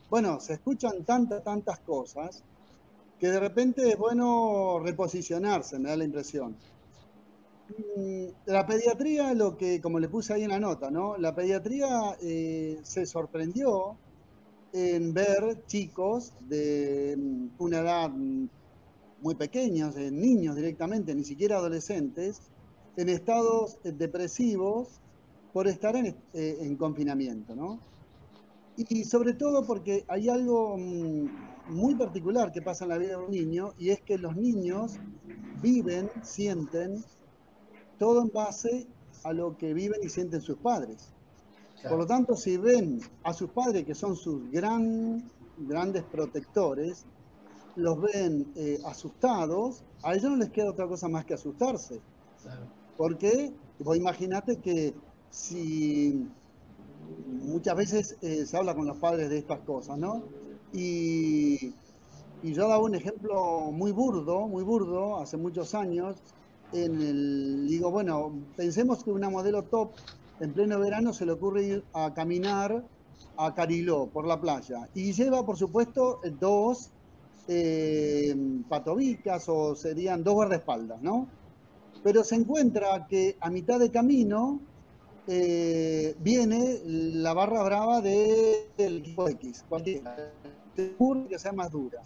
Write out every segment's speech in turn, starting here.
bueno, se escuchan tantas cosas que de repente es bueno reposicionarse, me da la impresión. La pediatría, lo que, como le puse ahí en la nota, ¿no? La pediatría se sorprendió en ver chicos de una edad muy pequeños, niños directamente, ni siquiera adolescentes, en estados depresivos por estar en confinamiento, ¿no? Y sobre todo porque hay algo muy particular que pasa en la vida de un niño, y es que los niños viven, sienten todo en base a lo que viven y sienten sus padres. Por Claro. lo tanto, si ven a sus padres, que son sus grandes protectores, los ven asustados, a ellos no les queda otra cosa más que asustarse. Claro. Porque vos imaginate que si muchas veces se habla con los padres de estas cosas, ¿no? Y, y yo daba un ejemplo muy burdo, hace muchos años, digo, bueno, pensemos que una modelo top en pleno verano se le ocurre ir a caminar a Cariló por la playa y lleva, por supuesto, dos patobicas o serían dos guardaespaldas, ¿no? Pero se encuentra que a mitad de camino viene la barra brava del equipo X, cualquiera, que sea más dura.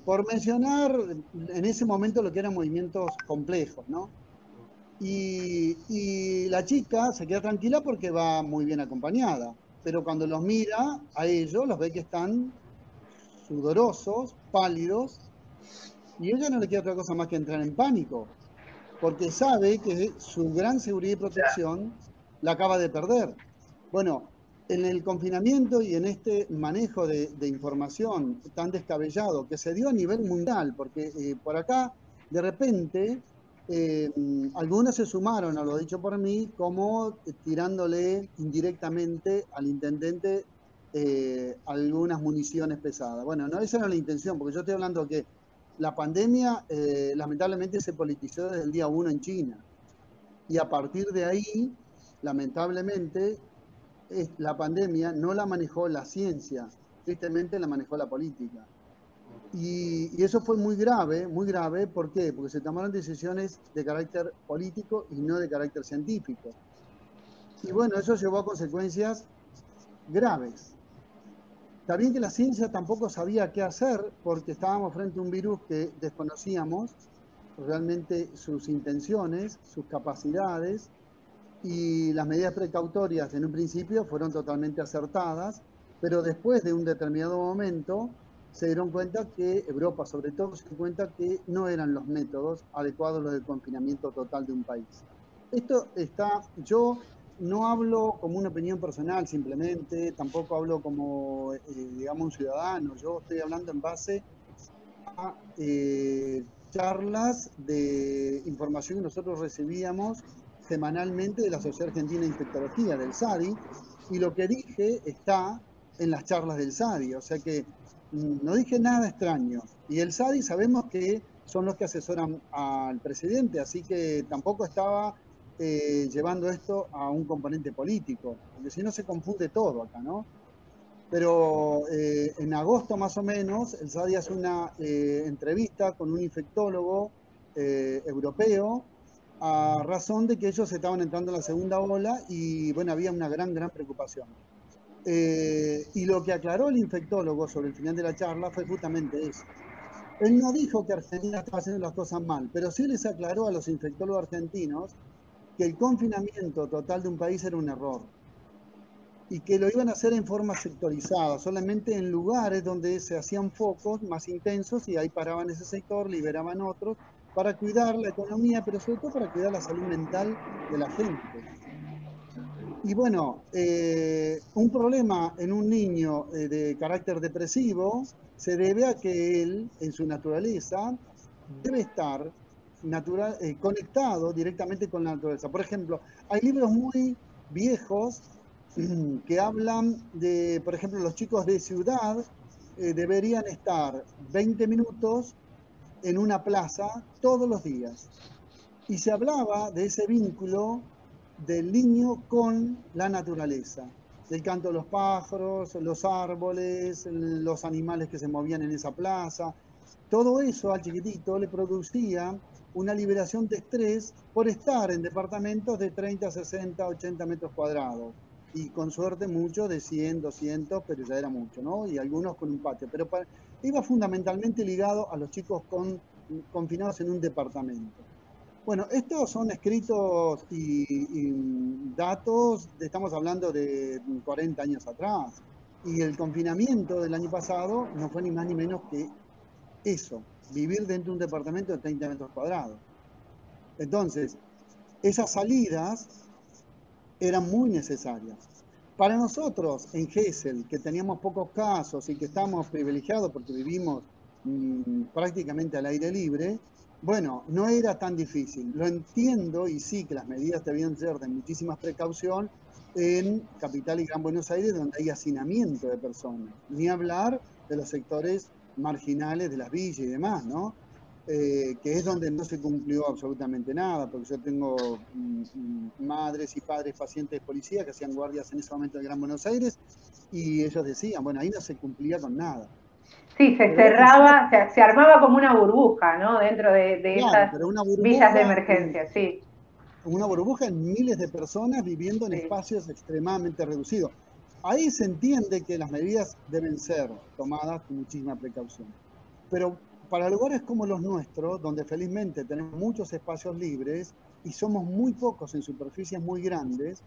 Por mencionar en ese momento lo que eran movimientos complejos, ¿no? Y la chica se queda tranquila porque va muy bien acompañada, pero cuando los mira a ellos, los ve que están sudorosos, pálidos, y ella no le queda otra cosa más que entrar en pánico, porque sabe que su gran seguridad y protección la acaba de perder. Bueno, en el confinamiento y en este manejo de información tan descabellado que se dio a nivel mundial, porque por acá, de repente, eh, algunos se sumaron a lo dicho por mí, como tirándole indirectamente al intendente algunas municiones pesadas. Bueno, no, esa era la intención, porque yo estoy hablando que la pandemia lamentablemente se politizó desde el día uno en China. Y a partir de ahí, lamentablemente, la pandemia no la manejó la ciencia, tristemente la manejó la política. Y eso fue muy grave, ¿por qué? Porque se tomaron decisiones de carácter político y no de carácter científico. Y bueno, eso llevó a consecuencias graves. Está bien que la ciencia tampoco sabía qué hacer porque estábamos frente a un virus que desconocíamos realmente sus intenciones, sus capacidades, y las medidas precautorias en un principio fueron totalmente acertadas, pero después de un determinado momento se dieron cuenta que, Europa sobre todo, se dio cuenta que no eran los métodos adecuados los del confinamiento total de un país. Esto está, yo no hablo como una opinión personal simplemente, tampoco hablo como, digamos, un ciudadano, yo estoy hablando en base a charlas de información que nosotros recibíamos semanalmente de la Sociedad Argentina de Infectología, del SADI, y lo que dije está en las charlas del SADI, o sea que no dije nada extraño. Y el SADI sabemos que son los que asesoran al presidente, así que tampoco estaba llevando esto a un componente político, porque si no se confunde todo acá, ¿no? Pero en agosto más o menos, el SADI hace una entrevista con un infectólogo europeo a razón de que ellos estaban entrando en la segunda ola y bueno, había una gran preocupación. Y lo que aclaró el infectólogo sobre el final de la charla fue justamente eso. Él no dijo que Argentina estaba haciendo las cosas mal, pero sí les aclaró a los infectólogos argentinos que el confinamiento total de un país era un error y que lo iban a hacer en forma sectorizada, solamente en lugares donde se hacían focos más intensos y ahí paraban ese sector, liberaban otros, para cuidar la economía, pero sobre todo para cuidar la salud mental de la gente. Y bueno, un problema en un niño de carácter depresivo se debe a que él, en su naturaleza, debe estar conectado directamente con la naturaleza. Por ejemplo, hay libros muy viejos que hablan de, por ejemplo, los chicos de ciudad deberían estar 20 minutos en una plaza todos los días. Y se hablaba de ese vínculo del niño con la naturaleza. el canto de los pájaros, los árboles, los animales que se movían en esa plaza. Todo eso al chiquitito le producía una liberación de estrés por estar en departamentos de 30, 60, 80 metros cuadrados. Y con suerte muchos de 100, 200, pero ya era mucho, ¿no? Y algunos con un patio. Pero iba fundamentalmente ligado a los chicos confinados en un departamento. Bueno, estos son escritos y datos, estamos hablando de 40 años atrás. Y el confinamiento del año pasado no fue ni más ni menos que eso, vivir dentro de un departamento de 30 metros cuadrados. Entonces, esas salidas eran muy necesarias. Para nosotros en Gesell, que teníamos pocos casos y que estamos privilegiados porque vivimos prácticamente al aire libre, bueno, no era tan difícil. Lo entiendo y sí que las medidas debían ser de muchísima precaución en Capital y Gran Buenos Aires, donde hay hacinamiento de personas. Ni hablar de los sectores marginales de las villas y demás, ¿no? Que es donde no se cumplió absolutamente nada, porque yo tengo madres y padres pacientes de policía que hacían guardias en ese momento en Gran Buenos Aires y ellos decían, bueno, ahí no se cumplía con nada. Sí, se Pero bueno, encima, cerraba, se armaba como una burbuja, ¿no? Dentro de claro, esas pero villas de emergencia, sí, una burbuja en miles de personas viviendo en sí. espacios extremadamente reducidos. Ahí se entiende que las medidas deben ser tomadas con muchísima precaución. Pero para lugares como los nuestros, donde felizmente tenemos muchos espacios libres y somos muy pocos en superficies muy grandes,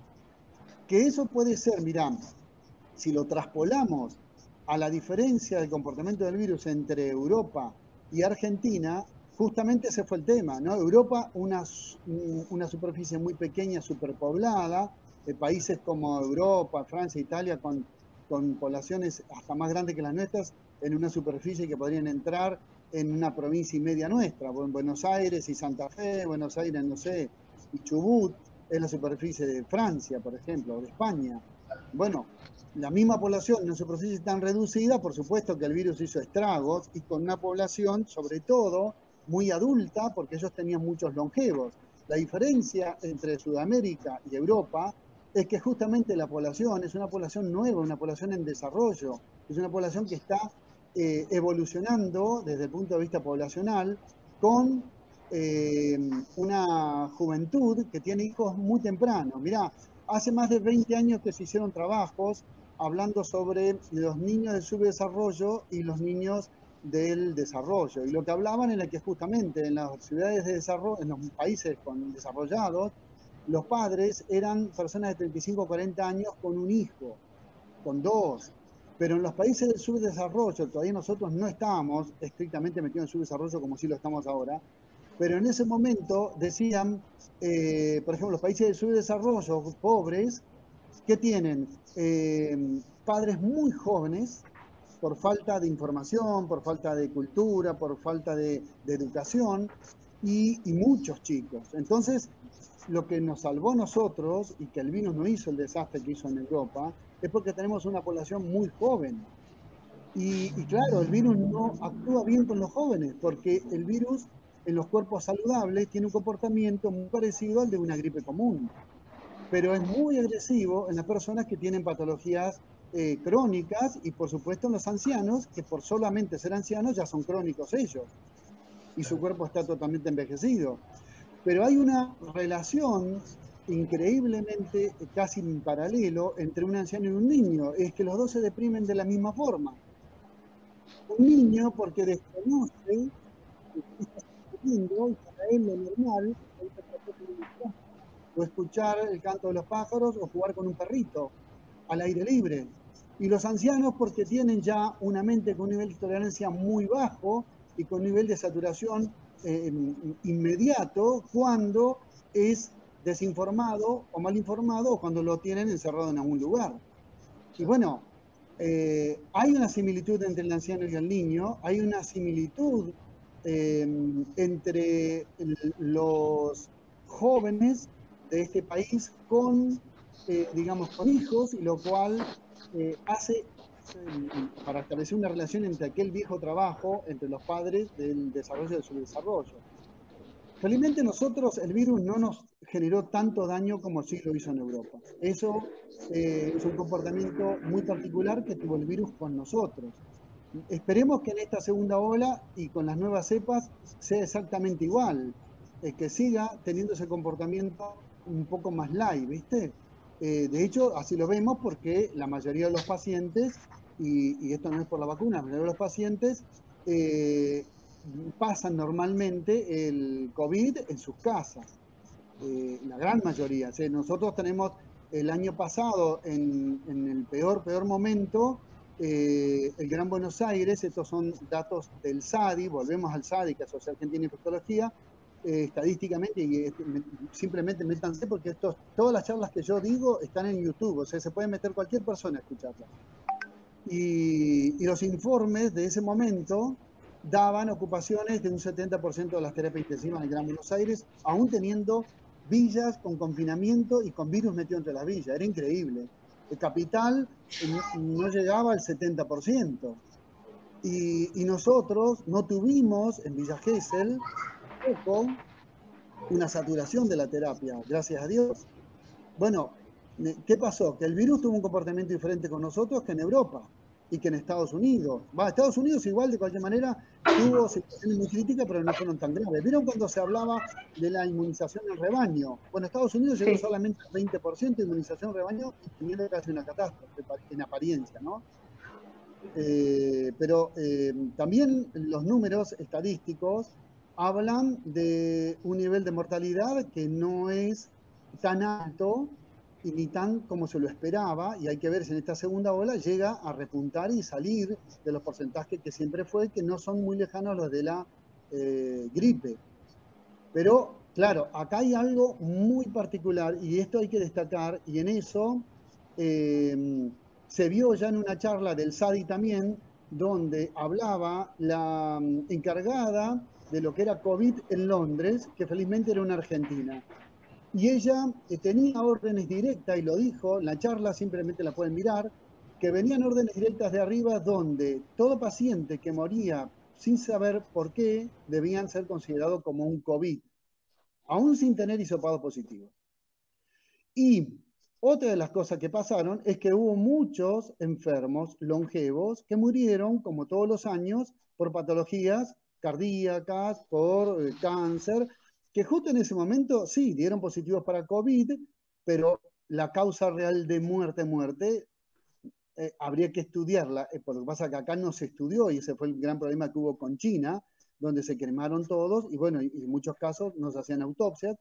que eso puede ser, mirá, si lo traspolamos a la diferencia del comportamiento del virus entre Europa y Argentina, justamente ese fue el tema, ¿no? Europa, una superficie muy pequeña, superpoblada, países como Europa, Francia, Italia, con poblaciones hasta más grandes que las nuestras, en una superficie que podrían entrar en una provincia y media nuestra, Buenos Aires y Santa Fe, Buenos Aires, no sé, y Chubut, es la superficie de Francia, por ejemplo, o de España. Bueno, la misma población en una superficie tan reducida, por supuesto que el virus hizo estragos y con una población, sobre todo, muy adulta, porque ellos tenían muchos longevos. La diferencia entre Sudamérica y Europa es que justamente la población es una población nueva, una población en desarrollo, es una población que está evolucionando desde el punto de vista poblacional con eh, una juventud que tiene hijos muy tempranos. Mirá, hace más de 20 años que se hicieron trabajos hablando sobre los niños del subdesarrollo y los niños del desarrollo. Y lo que hablaban era que justamente en las ciudades de desarrollo, en los países desarrollados, los padres eran personas de 35 o 40 años con un hijo, con dos. Pero en los países del subdesarrollo, todavía nosotros no estábamos estrictamente metidos en subdesarrollo como sí lo estamos ahora, pero en ese momento decían, por ejemplo, los países del subdesarrollo pobres, que tienen padres muy jóvenes por falta de información, por falta de cultura, por falta de educación y muchos chicos. Entonces, lo que nos salvó a nosotros y que el virus no hizo el desastre que hizo en Europa es porque tenemos una población muy joven. Y claro, el virus no actúa bien con los jóvenes porque el virus en los cuerpos saludables tiene un comportamiento muy parecido al de una gripe común, pero es muy agresivo en las personas que tienen patologías crónicas y por supuesto en los ancianos, que por solamente ser ancianos ya son crónicos ellos y su cuerpo está totalmente envejecido. Pero hay una relación increíblemente casi en paralelo entre un anciano y un niño, es que los dos se deprimen de la misma forma. Un niño porque desconoce lo que está sucediendo y para él lo normal es o escuchar el canto de los pájaros o jugar con un perrito al aire libre. Y los ancianos porque tienen ya una mente con un nivel de tolerancia muy bajo y con un nivel de saturación inmediato cuando es desinformado o mal informado o cuando lo tienen encerrado en algún lugar. Y bueno, hay una similitud entre el anciano y el niño, hay una similitud eh, entre los jóvenes de este país con, digamos, con hijos, y lo cual hace para establecer una relación entre aquel viejo trabajo entre los padres del desarrollo y del subdesarrollo. Felizmente nosotros, el virus no nos generó tanto daño como sí lo hizo en Europa. Eso es un comportamiento muy particular que tuvo el virus con nosotros. Esperemos que en esta segunda ola y con las nuevas cepas sea exactamente igual, que siga teniendo ese comportamiento un poco más light, ¿viste? De hecho, así lo vemos porque la mayoría de los pacientes, y esto no es por la vacuna, la mayoría de los pacientes eh, pasan normalmente el COVID en sus casas, la gran mayoría. O sea, nosotros tenemos el año pasado, en el peor momento, el Gran Buenos Aires, estos son datos del SADI, volvemos al SADI, que es Sociedad Argentina de Infectología, estadísticamente, y simplemente métanse porque todas las charlas que yo digo están en YouTube, o sea, se puede meter cualquier persona a escucharlas. Y los informes de ese momento daban ocupaciones de un 70% de las terapias intensivas en el Gran Buenos Aires, aún teniendo villas con confinamiento y con virus metido entre las villas. Era increíble. El capital no llegaba al 70%. Y nosotros no tuvimos en Villa Gesell poco una saturación de la terapia, gracias a Dios. Bueno, ¿qué pasó? Que el virus tuvo un comportamiento diferente con nosotros que en Europa y que en Estados Unidos. Estados Unidos igual, de cualquier manera, tuvo situaciones muy críticas, pero no fueron tan graves. ¿Vieron cuando se hablaba de la inmunización en rebaño? Bueno, Estados Unidos llegó Sí. solamente al 20% de inmunización en rebaño y teniendo casi una catástrofe en apariencia, ¿no? Pero también los números estadísticos hablan de un nivel de mortalidad que no es tan alto y ni tan como se lo esperaba, y hay que ver si en esta segunda ola llega a repuntar y salir de los porcentajes que siempre fue, que no son muy lejanos a los de la gripe. Pero, claro, acá hay algo muy particular y esto hay que destacar, y en eso se vio ya en una charla del SADI también, donde hablaba la encargada de lo que era COVID en Londres, que felizmente era una argentina. Y ella tenía órdenes directas, y lo dijo, la charla simplemente la pueden mirar, que venían órdenes directas de arriba donde todo paciente que moría sin saber por qué debían ser considerados como un COVID, aún sin tener hisopado positivo. Y otra de las cosas que pasaron es que hubo muchos enfermos longevos que murieron, como todos los años, por patologías cardíacas, por cáncer, que justo en ese momento sí dieron positivos para COVID, pero la causa real de muerte, habría que estudiarla, porque lo que pasa es que acá no se estudió y ese fue el gran problema que hubo con China, donde se cremaron todos y bueno, y en muchos casos no se hacían autopsias.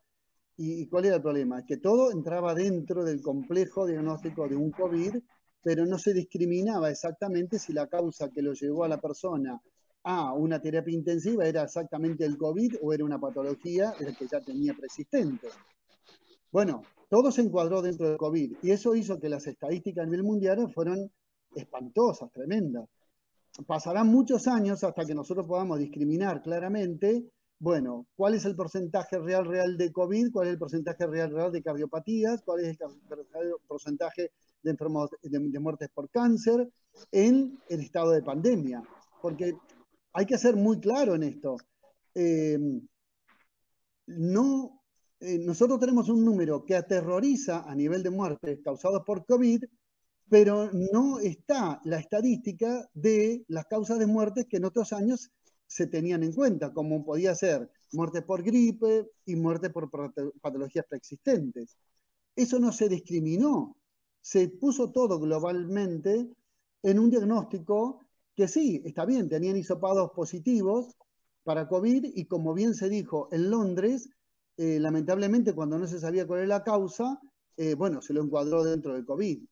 ¿Y cuál era el problema? Es que todo entraba dentro del complejo diagnóstico de un COVID, pero no se discriminaba exactamente si la causa que lo llevó a la persona a una terapia intensiva era exactamente el COVID o era una patología que ya tenía persistente. Bueno, todo se encuadró dentro del COVID y eso hizo que las estadísticas a nivel mundial fueran espantosas, tremendas. Pasarán muchos años hasta que nosotros podamos discriminar claramente, bueno, cuál es el porcentaje real de COVID, cuál es el porcentaje real de cardiopatías, cuál es el porcentaje de, de muertes por cáncer en el estado de pandemia. Porque hay que ser muy claro en esto. Eh, no, nosotros tenemos un número que aterroriza a nivel de muertes causados por COVID, pero no está la estadística de las causas de muertes que en otros años se tenían en cuenta, como podía ser muerte por gripe y muerte por patologías preexistentes. Eso no se discriminó, se puso todo globalmente en un diagnóstico que sí, está bien, tenían hisopados positivos para COVID y como bien se dijo en Londres, lamentablemente cuando no se sabía cuál era la causa, bueno, se lo encuadró dentro del COVID.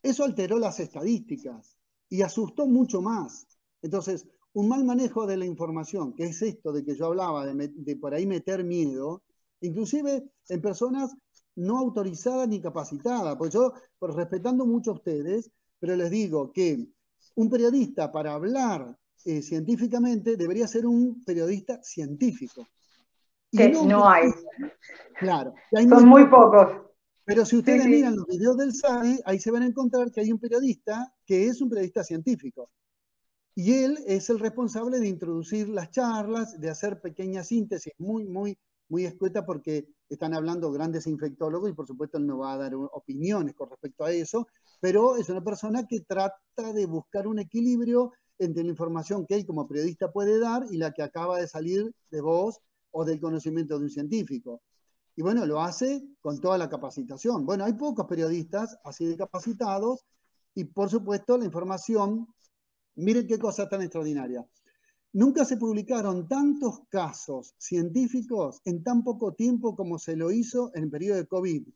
Eso alteró las estadísticas y asustó mucho más. Entonces, un mal manejo de la información, que es esto de que yo hablaba, de por ahí meter miedo, inclusive en personas no autorizadas ni capacitadas, pues yo, pues respetando mucho a ustedes, pero les digo que un periodista para hablar científicamente debería ser un periodista científico. Y Que no un no hay. periodista, claro, y hay Son muy muy pocos. pocos. Pero si Sí, ustedes miran sí. los videos del SAE, ahí se van a encontrar que hay un periodista que es un periodista científico. Y él es el responsable de introducir las charlas, de hacer pequeñas síntesis muy muy escueta porque están hablando grandes infectólogos y por supuesto él no va a dar opiniones con respecto a eso, pero es una persona que trata de buscar un equilibrio entre la información que él como periodista puede dar y la que acaba de salir de vos o del conocimiento de un científico. Y bueno, lo hace con toda la capacitación. Bueno, hay pocos periodistas así de capacitados y por supuesto la información, miren qué cosa tan extraordinaria. Nunca se publicaron tantos casos científicos en tan poco tiempo como se lo hizo en el periodo de COVID.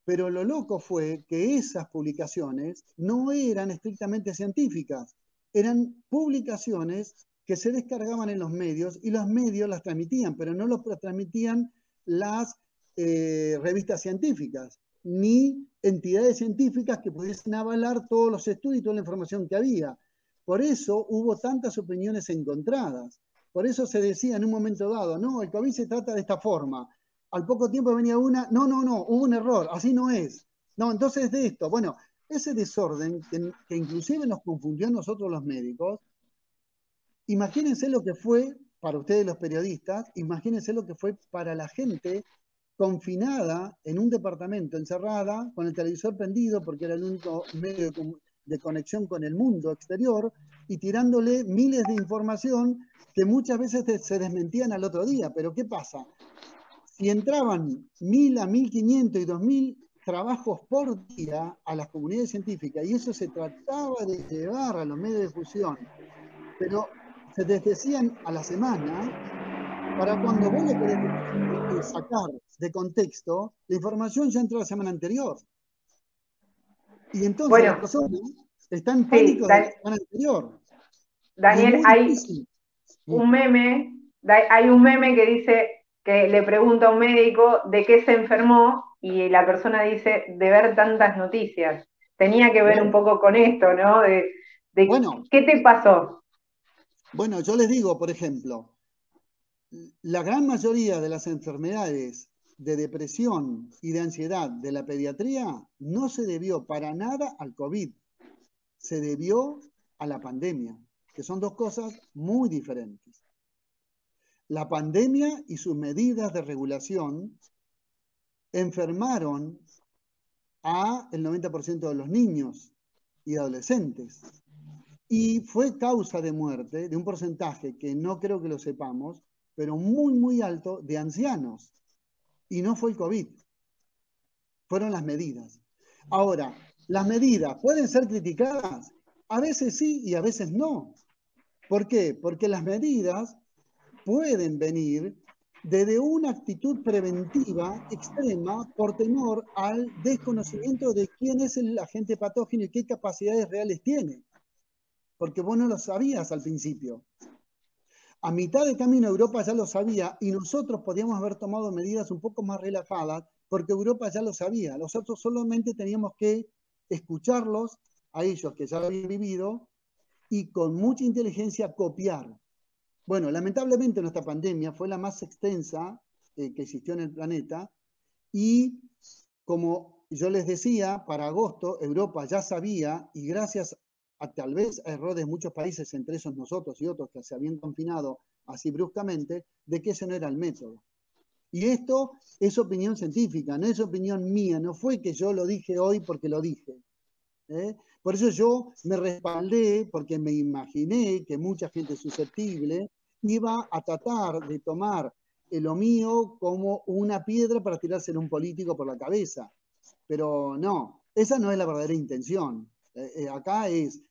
Pero lo loco fue que esas publicaciones no eran estrictamente científicas, eran publicaciones que se descargaban en los medios y los medios las transmitían, pero no lo transmitían las revistas científicas, ni entidades científicas que pudiesen avalar todos los estudios y toda la información que había. Por eso hubo tantas opiniones encontradas. Por eso se decía en un momento dado, no, el COVID se trata de esta forma. Al poco tiempo venía una, no, hubo un error, así no es. No, entonces de esto. Bueno, ese desorden que inclusive nos confundió a nosotros los médicos, imagínense lo que fue para ustedes los periodistas, imagínense lo que fue para la gente confinada en un departamento, encerrada, con el televisor prendido, porque era el único medio de conexión con el mundo exterior, y tirándole miles de información que muchas veces se desmentían al otro día. Pero ¿qué pasa? Si entraban 1.000 a 1.500 y 2.000 trabajos por día a las comunidades científicas, y eso se trataba de llevar a los medios de difusión, pero se desdecían a la semana, para cuando vos lo querés sacar de contexto, la información ya entró la semana anterior. Y entonces Bueno, las personas están en sí, pánico de la semana anterior. Daniel, hay un meme, hay un meme que dice que le pregunta a un médico de qué se enfermó y la persona dice de ver tantas noticias. Tenía que ver un poco con esto, ¿no? Bueno, ¿qué te pasó? bueno, yo les digo, por ejemplo, la gran mayoría de las enfermedades de depresión y de ansiedad de la pediatría no se debió para nada al COVID, se debió a la pandemia, que son dos cosas muy diferentes. La pandemia y sus medidas de regulación enfermaron a el 90% de los niños y adolescentes. Y fue causa de muerte de un porcentaje que no creo que lo sepamos, pero muy, muy alto de ancianos. Y no fue el COVID, fueron las medidas. Ahora, las medidas pueden ser criticadas, a veces sí y a veces no. ¿Por qué? Porque las medidas pueden venir desde una actitud preventiva extrema por temor al desconocimiento de quién es el agente patógeno y qué capacidades reales tiene. Porque vos no lo sabías al principio. A mitad de camino Europa ya lo sabía y nosotros podíamos haber tomado medidas un poco más relajadas porque Europa ya lo sabía. Nosotros solamente teníamos que escucharlos a ellos que ya lo habían vivido y con mucha inteligencia copiar. Bueno, lamentablemente nuestra pandemia fue la más extensa que existió en el planeta y como yo les decía, para agosto Europa ya sabía y gracias a tal vez a errores de muchos países, entre esos nosotros y otros que se habían confinado así bruscamente, de que ese no era el método. Y esto es opinión científica, no es opinión mía, no fue que yo lo dije hoy porque lo dije. Por eso yo me respaldé, porque me imaginé que mucha gente susceptible iba a tratar de tomar lo mío como una piedra para tirárselo a un político por la cabeza. Pero no, esa no es la verdadera intención. Acá es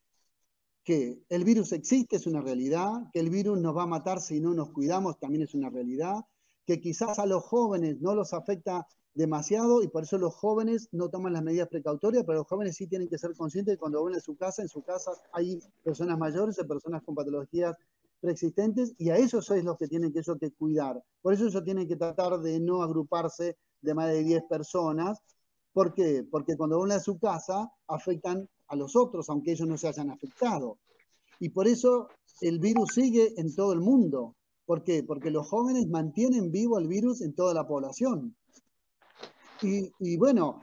que el virus existe, es una realidad, que el virus nos va a matar si no nos cuidamos, también es una realidad, que quizás a los jóvenes no los afecta demasiado y por eso los jóvenes no toman las medidas precautorias, pero los jóvenes sí tienen que ser conscientes de que cuando van a su casa, en su casa hay personas mayores o personas con patologías preexistentes y a esos es los que tienen que cuidar. Por eso ellos tienen que tratar de no agruparse de más de 10 personas. ¿Por qué? Porque cuando van a su casa afectan a los otros, aunque ellos no se hayan afectado. Y por eso el virus sigue en todo el mundo. ¿Por qué? Porque los jóvenes mantienen vivo el virus en toda la población. Y bueno,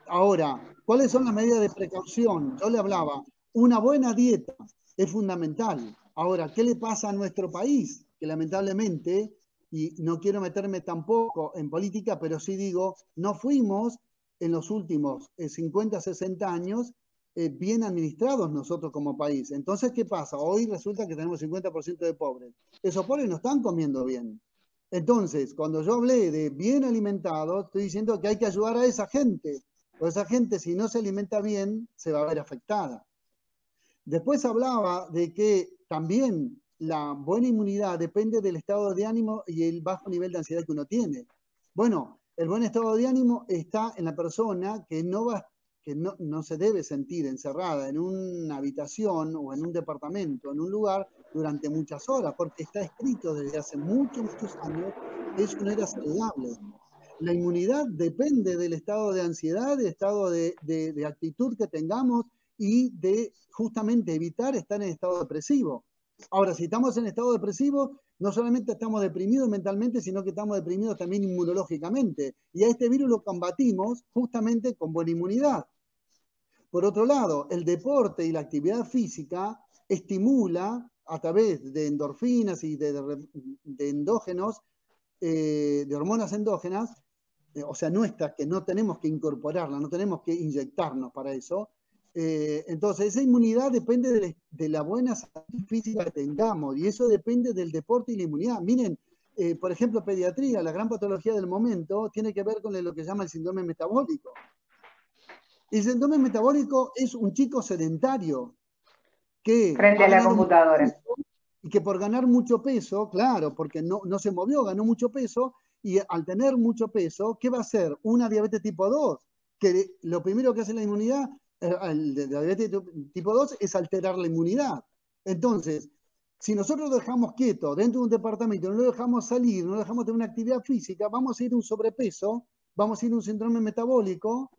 ahora, ¿cuáles son las medidas de precaución? Yo le hablaba, una buena dieta es fundamental. Ahora, ¿qué le pasa a nuestro país? Que lamentablemente y no quiero meterme tampoco en política, pero sí digo, no fuimos en los últimos 50, 60 años bien administrados nosotros como país. Entonces, ¿qué pasa? Hoy resulta que tenemos 50% de pobres. Esos pobres no están comiendo bien. Entonces, cuando yo hablé de bien alimentados, estoy diciendo que hay que ayudar a esa gente. Porque esa gente, si no se alimenta bien, se va a ver afectada. Después hablaba de que también la buena inmunidad depende del estado de ánimo y el bajo nivel de ansiedad que uno tiene. Bueno, el buen estado de ánimo está en la persona que no se debe sentir encerrada en una habitación o en un departamento, en un lugar, durante muchas horas, porque está escrito desde hace muchos, muchos años que eso no era saludable. La inmunidad depende del estado de ansiedad, del estado de actitud que tengamos y de justamente evitar estar en estado depresivo. Ahora, si estamos en estado depresivo, no solamente estamos deprimidos mentalmente, sino que estamos deprimidos también inmunológicamente. Y a este virus lo combatimos justamente con buena inmunidad. Por otro lado, el deporte y la actividad física estimula a través de endorfinas y de endógenos, de hormonas endógenas, o sea, nuestras, que no tenemos que incorporarla, no tenemos que inyectarnos para eso. Entonces, esa inmunidad depende de la buena salud física que tengamos, y eso depende del deporte y la inmunidad. Miren, por ejemplo, pediatría, la gran patología del momento, tiene que ver con lo que se llama el síndrome metabólico. El síndrome metabólico es un chico sedentario que frente a la computadora. Y que por ganar mucho peso, claro, porque no se movió, ganó mucho peso, y al tener mucho peso, ¿qué va a hacer? Una diabetes tipo 2, que lo primero que hace la inmunidad, la diabetes tipo 2 es alterar la inmunidad. Entonces, si nosotros lo dejamos quieto dentro de un departamento, no lo dejamos salir, no lo dejamos tener una actividad física, vamos a ir a un sobrepeso, vamos a ir a un síndrome metabólico.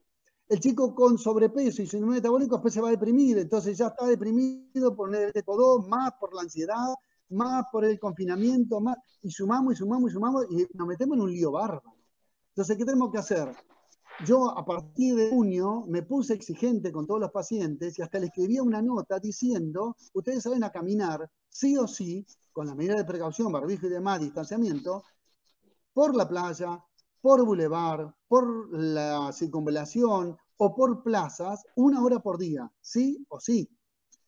El chico con sobrepeso y síndrome metabólico después se va a deprimir, entonces ya está deprimido por el diabetes tipo 2, más por la ansiedad, más por el confinamiento, más, y sumamos y sumamos y sumamos y nos metemos en un lío bárbaro. Entonces, ¿qué tenemos que hacer? Yo a partir de junio me puse exigente con todos los pacientes y hasta le escribía una nota diciendo, ustedes saben a caminar, sí o sí, con la medida de precaución, barbijo y demás, distanciamiento, por la playa, por bulevar, por la circunvalación o por plazas, 1 hora por día, sí o sí.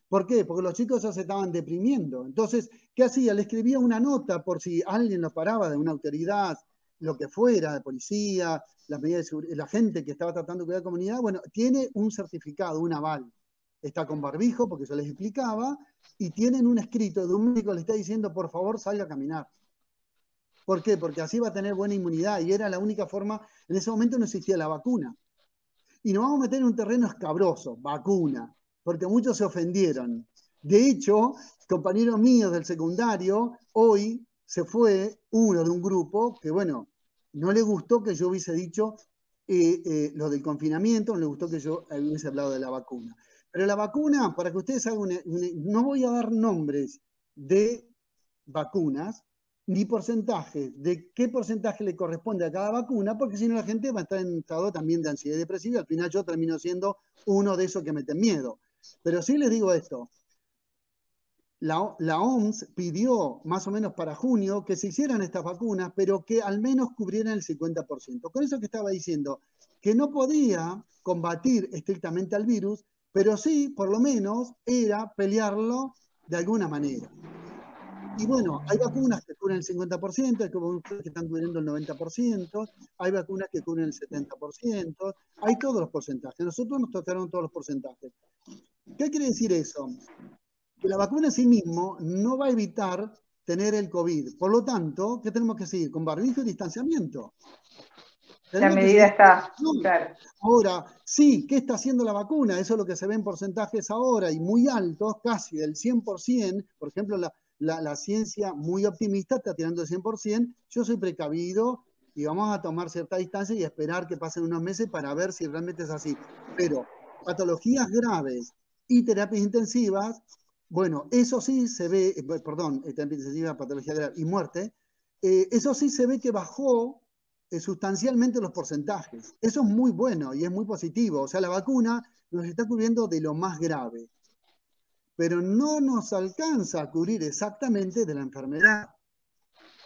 ¿Por qué? Porque los chicos ya se estaban deprimiendo. Entonces, ¿qué hacía? Le escribía una nota por si alguien lo paraba de una autoridad, lo que fuera, de policía, la gente que estaba tratando de cuidar la comunidad. Bueno, tiene un certificado, un aval. Está con barbijo, porque yo les explicaba, y tienen un escrito de un médico que le está diciendo, por favor, salga a caminar. ¿Por qué? Porque así va a tener buena inmunidad, y era la única forma. En ese momento no existía la vacuna. Y nos vamos a meter en un terreno escabroso, vacuna, porque muchos se ofendieron. De hecho, compañeros míos del secundario, hoy se fue uno de un grupo que, bueno, no le gustó que yo hubiese dicho lo del confinamiento, no le gustó que yo hubiese hablado de la vacuna. Pero la vacuna, para que ustedes hagan no voy a dar nombres de vacunas, ni porcentajes de qué porcentaje le corresponde a cada vacuna, porque si no la gente va a estar en estado también de ansiedad depresiva, y al final yo termino siendo uno de esos que meten miedo. Pero sí les digo esto, la OMS pidió más o menos para junio que se hicieran estas vacunas, pero que al menos cubrieran el 50%. Con eso que estaba diciendo, que no podía combatir estrictamente al virus, pero sí, por lo menos, era pelearlo de alguna manera. Y bueno, hay vacunas que cubren el 50%, hay vacunas que están cubriendo el 90%, hay vacunas que cubren el 70%, hay todos los porcentajes. Nosotros nos tocaron todos los porcentajes. ¿Qué quiere decir eso? Que la vacuna en sí mismo no va a evitar tener el COVID. Por lo tanto, ¿qué tenemos que seguir? Con barbijo y distanciamiento. La medida está, claro. Ahora, sí, ¿qué está haciendo la vacuna? Eso es lo que se ve en porcentajes ahora, y muy altos, casi del 100%. Por ejemplo, la ciencia muy optimista está tirando el 100%. Yo soy precavido y vamos a tomar cierta distancia y esperar que pasen unos meses para ver si realmente es así. Pero patologías graves y terapias intensivas, bueno, eso sí se ve, perdón, terapia intensiva, patología grave y muerte, eso sí se ve que bajó sustancialmente los porcentajes. Eso es muy bueno y es muy positivo. O sea, la vacuna nos está cubriendo de lo más grave, pero no nos alcanza a cubrir exactamente de la enfermedad.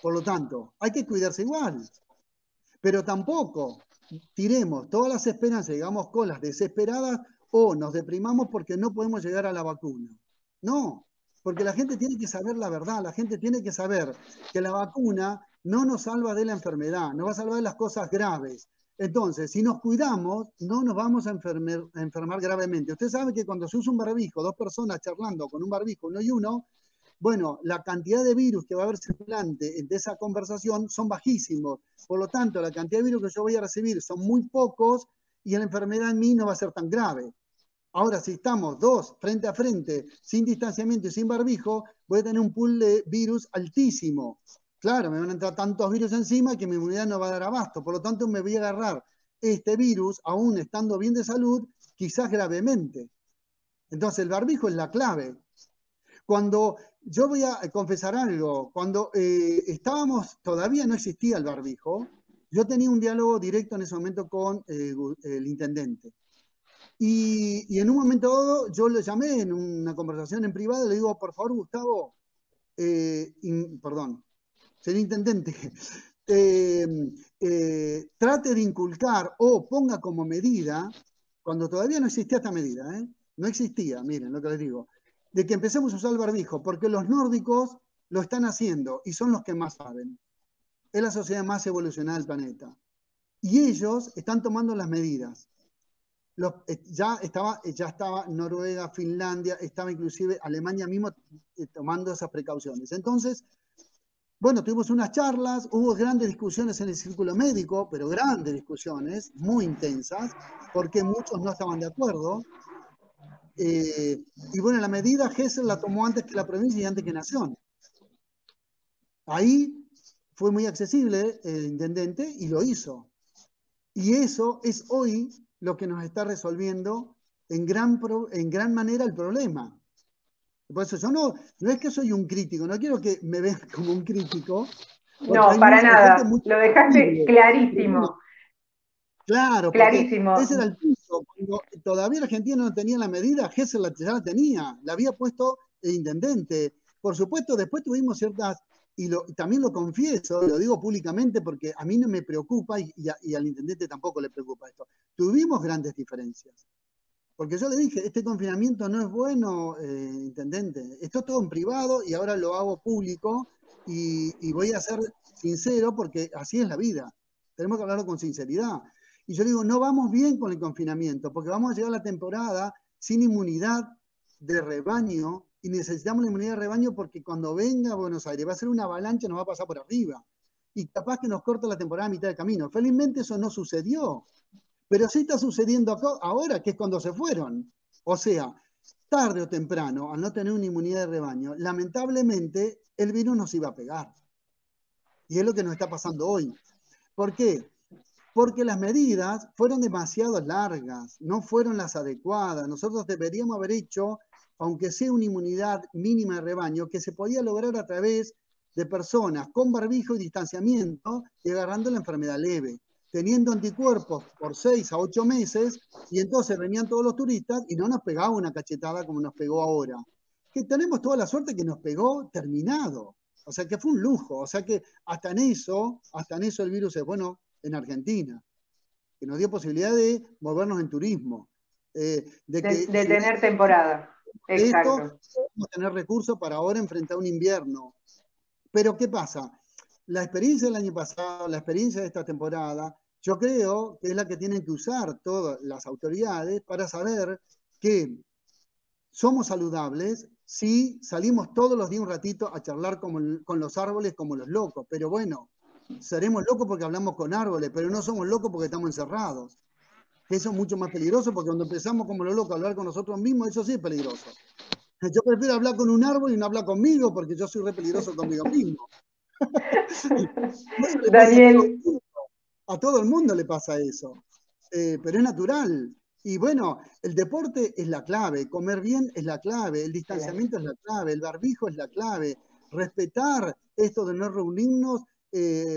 Por lo tanto, hay que cuidarse igual. Pero tampoco tiremos todas las esperanzas, digamos, colas desesperadas o nos deprimamos porque no podemos llegar a la vacuna. No, porque la gente tiene que saber la verdad, la gente tiene que saber que la vacuna no nos salva de la enfermedad, nos va a salvar de las cosas graves. Entonces, si nos cuidamos, no nos vamos a enfermar gravemente. Usted sabe que cuando se usa un barbijo, dos personas charlando con un barbijo, uno y uno, bueno, la cantidad de virus que va a haber circulante de esa conversación son bajísimos. Por lo tanto, la cantidad de virus que yo voy a recibir son muy pocos y la enfermedad en mí no va a ser tan grave. Ahora, si estamos dos frente a frente, sin distanciamiento y sin barbijo, voy a tener un pool de virus altísimo. Claro, me van a entrar tantos virus encima que mi inmunidad no va a dar abasto. Por lo tanto, me voy a agarrar este virus, aún estando bien de salud, quizás gravemente. Entonces, el barbijo es la clave. Cuando yo voy a confesar algo, cuando todavía no existía el barbijo, yo tenía un diálogo directo en ese momento con el intendente. Y en un momento dado yo le llamé en una conversación en privado y le digo, por favor, Gustavo, perdón, señor intendente, trate de inculcar o ponga como medida, cuando todavía no existía esta medida, no existía, miren lo que les digo, de que empecemos a usar el barbijo, porque los nórdicos lo están haciendo y son los que más saben. Es la sociedad más evolucionada del planeta. Y ellos están tomando las medidas. Ya estaba Noruega, Finlandia, estaba inclusive Alemania mismo tomando esas precauciones. Entonces, bueno, tuvimos unas charlas, hubo grandes discusiones en el círculo médico, pero grandes discusiones, muy intensas, porque muchos no estaban de acuerdo. Y bueno, la medida Gesell la tomó antes que la provincia y antes que Nación. Ahí fue muy accesible el intendente y lo hizo. Y eso es hoy lo que nos está resolviendo en gran manera el problema. Por eso yo no es que soy un crítico, no quiero que me vean como un crítico. No, para nada, lo dejaste clarísimo. Claro, clarísimo. Porque ese era el punto. Cuando todavía Argentina no tenía la medida, Gesell ya la tenía, la había puesto el intendente. Por supuesto, después tuvimos ciertas, y también lo confieso, lo digo públicamente porque a mí no me preocupa y al intendente tampoco le preocupa esto. Tuvimos grandes diferencias. Porque yo le dije, este confinamiento no es bueno, intendente. Esto es todo en privado y ahora lo hago público y voy a ser sincero porque así es la vida. Tenemos que hablarlo con sinceridad. Y yo digo, no vamos bien con el confinamiento, porque vamos a llegar a la temporada sin inmunidad de rebaño y necesitamos la inmunidad de rebaño porque cuando venga a Buenos Aires va a ser una avalancha, nos va a pasar por arriba. Y capaz que nos corta la temporada a mitad de camino. Felizmente eso no sucedió, pero sí está sucediendo ahora, que es cuando se fueron. O sea, tarde o temprano, al no tener una inmunidad de rebaño, lamentablemente el virus nos iba a pegar. Y es lo que nos está pasando hoy. ¿Por qué? Porque las medidas fueron demasiado largas, no fueron las adecuadas. Nosotros deberíamos haber hecho, aunque sea una inmunidad mínima de rebaño, que se podía lograr a través de personas con barbijo y distanciamiento y agarrando la enfermedad leve, teniendo anticuerpos por 6 a 8 meses, y entonces venían todos los turistas y no nos pegaba una cachetada como nos pegó ahora. Que tenemos toda la suerte que nos pegó terminado. O sea que fue un lujo. O sea que hasta en eso el virus es bueno en Argentina, que nos dio posibilidad de movernos en turismo. De tener temporada. Exacto. Vamos a tener recursos para ahora enfrentar un invierno. Pero ¿qué pasa? La experiencia del año pasado, la experiencia de esta temporada, yo creo que es la que tienen que usar todas las autoridades para saber que somos saludables si salimos todos los días un ratito a charlar con los árboles como los locos. Pero bueno, seremos locos porque hablamos con árboles, pero no somos locos porque estamos encerrados. Eso es mucho más peligroso porque cuando empezamos como los locos a hablar con nosotros mismos, eso sí es peligroso. Yo prefiero hablar con un árbol y no hablar conmigo porque yo soy re peligroso conmigo mismo. Daniel. A todo el mundo le pasa eso, pero es natural. Y bueno, el deporte es la clave, comer bien es la clave, el distanciamiento es la clave, el barbijo es la clave, respetar esto de no reunirnos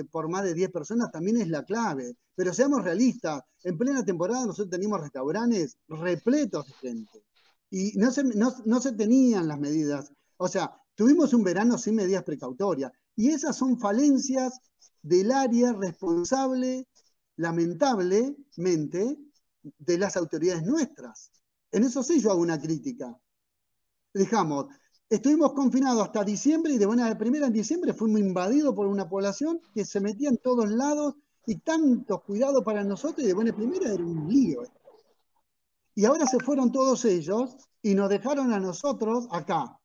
por más de 10 personas también es la clave. Pero seamos realistas, en plena temporada nosotros teníamos restaurantes repletos de gente y no se tenían las medidas. O sea, tuvimos un verano sin medidas precautorias. Y esas son falencias del área responsable, lamentablemente, de las autoridades nuestras. En eso sí yo hago una crítica. Dejamos, estuvimos confinados hasta diciembre y de buena de primera en diciembre fuimos invadidos por una población que se metía en todos lados y tantos cuidados para nosotros y de buena primera era un lío. Y ahora se fueron todos ellos y nos dejaron a nosotros acá,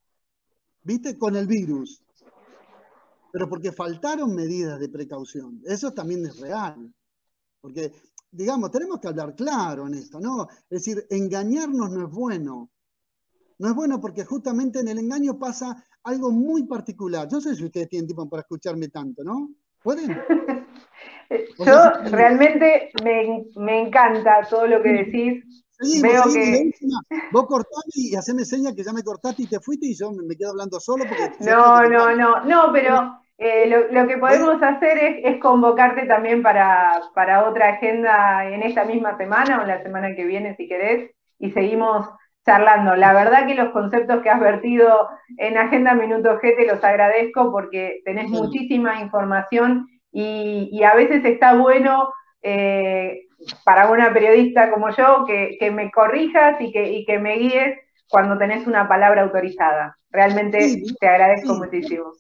¿viste? Con el virus. Pero porque faltaron medidas de precaución. Eso también es real. Porque, digamos, tenemos que hablar claro en esto, ¿no? Es decir, engañarnos no es bueno. No es bueno porque justamente en el engaño pasa algo muy particular. Yo no sé si ustedes tienen tiempo para escucharme tanto, ¿no? ¿Pueden? Yo realmente me encanta todo lo que decís. Seguimos, y de última, vos cortame y haceme seña que ya me cortaste y te fuiste y yo me quedo hablando solo porque yo No, pero lo que podemos hacer es convocarte también para otra agenda en esta misma semana o la semana que viene, si querés, y seguimos charlando. La verdad que los conceptos que has vertido en Agenda Minuto G te los agradezco porque tenés muchísima información y a veces está bueno para una periodista como yo que me corrijas y que me guíes cuando tenés una palabra autorizada. Realmente te agradezco muchísimo.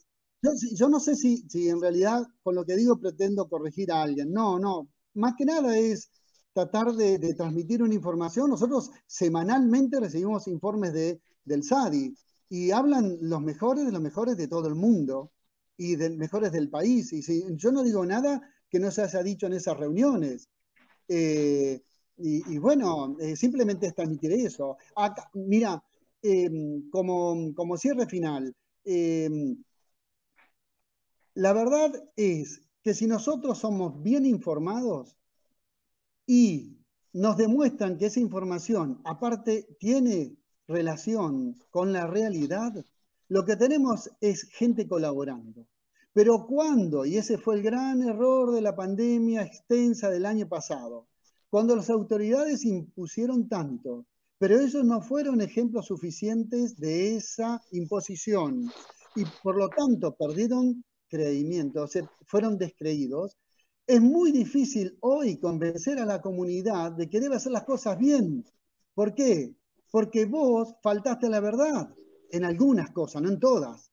Yo no sé si en realidad con lo que digo pretendo corregir a alguien. No, no. Más que nada es tratar de transmitir una información. Nosotros semanalmente recibimos informes del SADI y hablan los mejores de todo el mundo y de mejores del país. Y yo no digo nada que no se haya dicho en esas reuniones. Y bueno, simplemente es transmitir eso. Acá, mira, como cierre final, la verdad es que si nosotros somos bien informados y nos demuestran que esa información aparte tiene relación con la realidad, lo que tenemos es gente colaborando. Pero cuando, y ese fue el gran error de la pandemia extensa del año pasado, cuando las autoridades impusieron tanto, pero ellos no fueron ejemplos suficientes de esa imposición y por lo tanto perdieron creimiento, o sea, fueron descreídos. Es muy difícil hoy convencer a la comunidad de que debe hacer las cosas bien. ¿Por qué? Porque vos faltaste a la verdad en algunas cosas, no en todas.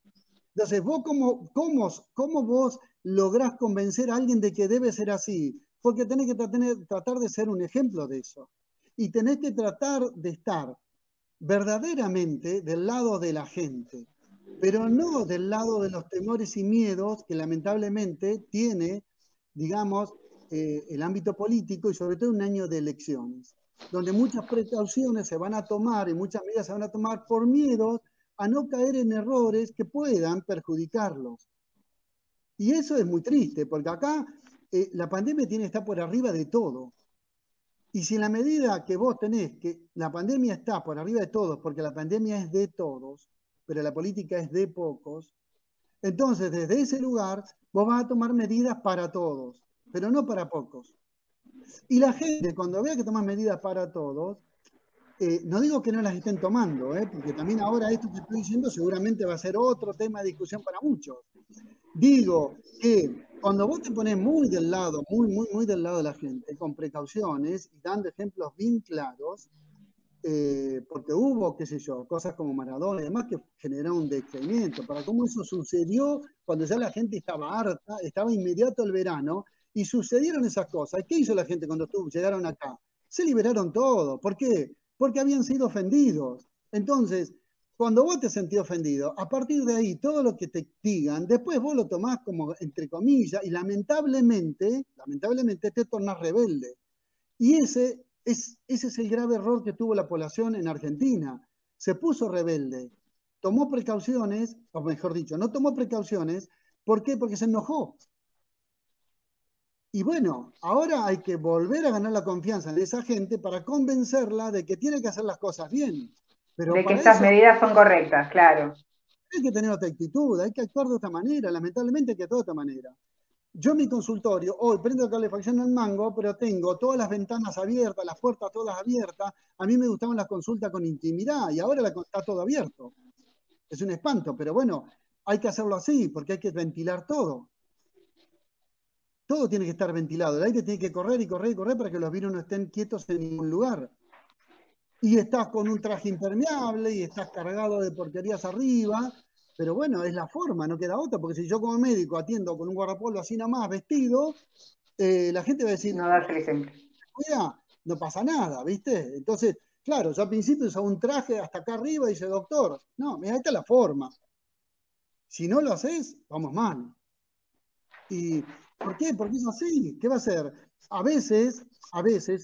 Entonces, vos cómo vos lográs convencer a alguien de que debe ser así? Porque tenés que tratar de ser un ejemplo de eso. Y tenés que tratar de estar verdaderamente del lado de la gente, pero no del lado de los temores y miedos que lamentablemente tiene, digamos, el ámbito político y sobre todo un año de elecciones, donde muchas precauciones se van a tomar y muchas medidas se van a tomar por miedo a no caer en errores que puedan perjudicarlos. Y eso es muy triste, porque acá la pandemia tiene que estar por arriba de todo. Y si en la medida que vos tenés que la pandemia está por arriba de todos, porque la pandemia es de todos, pero la política es de pocos, entonces desde ese lugar vos vas a tomar medidas para todos, pero no para pocos. Y la gente, cuando vea que tomas medidas para todos, no digo que no las estén tomando, porque también ahora esto que estoy diciendo seguramente va a ser otro tema de discusión para muchos. Digo que cuando vos te pones muy del lado, muy del lado de la gente, con precauciones y dando ejemplos bien claros, porque hubo, qué sé yo, cosas como Maradona y demás que generaron un descreimiento, para cómo eso sucedió cuando ya la gente estaba harta, estaba inmediato el verano, y sucedieron esas cosas. ¿Qué hizo la gente cuando llegaron acá? Se liberaron todo. ¿Por qué? Porque habían sido ofendidos. Entonces, cuando vos te sentís ofendido, a partir de ahí, todo lo que te digan, después vos lo tomás como entre comillas y lamentablemente te tornás rebelde. Y ese es el grave error que tuvo la población en Argentina. Se puso rebelde, tomó precauciones, o mejor dicho, no tomó precauciones. ¿Por qué? Porque se enojó. Y bueno, ahora hay que volver a ganar la confianza de esa gente para convencerla de que tiene que hacer las cosas bien. Pero de que para estas eso medidas son correctas, claro. hay que tener otra actitud, hay que actuar de otra manera, lamentablemente hay que actuar de otra manera. Yo en mi consultorio, hoy prendo la calefacción en mango, pero tengo todas las ventanas abiertas, las puertas todas abiertas. A mí me gustaban las consultas con intimidad y ahora está todo abierto. Es un espanto, pero bueno, hay que hacerlo así, porque hay que ventilar todo. Todo tiene que estar ventilado. El aire tiene que correr y correr y correr para que los virus no estén quietos en ningún lugar. Y estás con un traje impermeable y estás cargado de porquerías arriba, pero bueno, es la forma, no queda otra, porque si yo como médico atiendo con un guardapolvo así nomás, vestido, la gente va a decir, No das el ejemplo. cuida, no pasa nada, ¿viste? Entonces, claro, yo al principio usaba un traje hasta acá arriba y dice, doctor, no, mira, esta es la forma. Si no lo haces, vamos mal. ¿Y por qué? Porque es así. ¿Qué va a hacer? A veces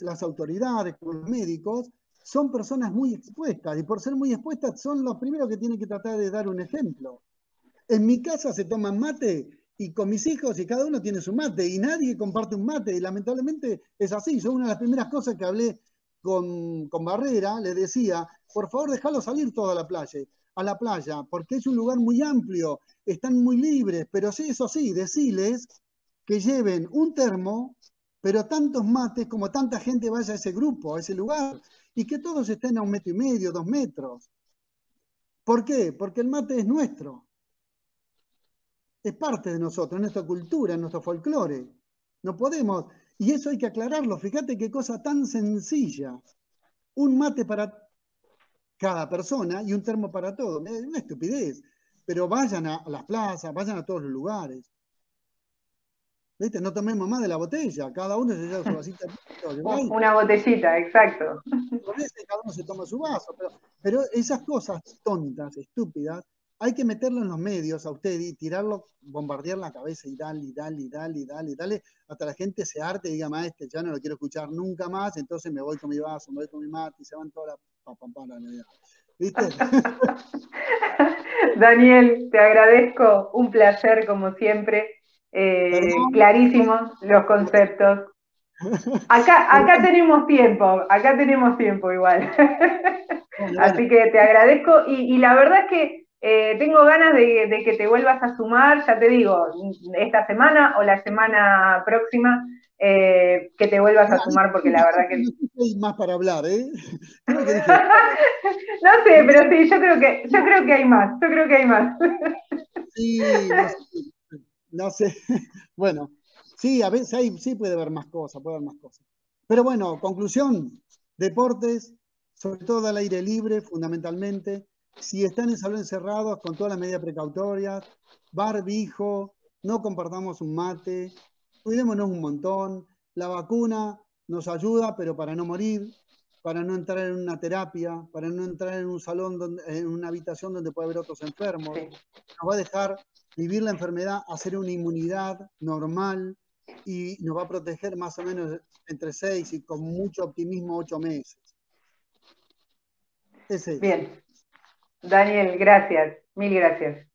las autoridades, como los médicos, son personas muy expuestas y por ser muy expuestas son los primeros que tienen que tratar de dar un ejemplo. En mi casa se toman mate y con mis hijos y cada uno tiene su mate y nadie comparte un mate y lamentablemente es así. Yo una de las primeras cosas que hablé con Barrera, le decía, por favor déjalo salir toda a la playa, porque es un lugar muy amplio, están muy libres, pero sí, eso sí, deciles que lleven un termo, pero tantos mates como tanta gente vaya a ese grupo, a ese lugar, y que todos estén a 1,5 metros, 2 metros. ¿Por qué? Porque el mate es nuestro. Es parte de nosotros, nuestra cultura, nuestro folclore. No podemos, y eso hay que aclararlo. Fíjate qué cosa tan sencilla. Un mate para cada persona y un termo para todos. Es una estupidez. Pero vayan a las plazas, vayan a todos los lugares. ¿Viste? No tomemos más de la botella. Cada uno se lleva su vasita. Una botellita, exacto. Cada uno se toma su vaso. Pero esas cosas tontas, estúpidas, hay que meterlo en los medios a usted y tirarlo, bombardear la cabeza y dale, y dale, y dale, y dale, y dale, hasta la gente se harte y diga, maestro, ya no lo quiero escuchar nunca más, entonces me voy con mi vaso, me voy con mi mate y se van todas las ¿viste? Daniel, te agradezco, un placer como siempre, Perdón. clarísimos los conceptos. Acá tenemos tiempo igual. Bueno, Así que te agradezco y la verdad es que tengo ganas de que te vuelvas a sumar, ya te digo, esta semana o la semana próxima, que te vuelvas a sumar porque la verdad que... No sé si hay más para hablar, ¿eh? Creo que dije. No sé, pero sí, yo creo que hay más, yo creo que hay más. Sí, no sé. No sé. Bueno, sí, a veces sí puede haber más cosas, puede haber más cosas. Pero bueno, conclusión, deportes, sobre todo al aire libre, fundamentalmente. Si están en salones cerrados, con todas las medidas precautorias, barbijo, no compartamos un mate, cuidémonos un montón. La vacuna nos ayuda, pero para no morir, para no entrar en una terapia, para no entrar en un salón, en una habitación donde puede haber otros enfermos. Sí. Nos va a dejar vivir la enfermedad, hacer una inmunidad normal y nos va a proteger más o menos entre 6 y con mucho optimismo 8 meses. Es eso. Bien, Daniel, gracias, mil gracias.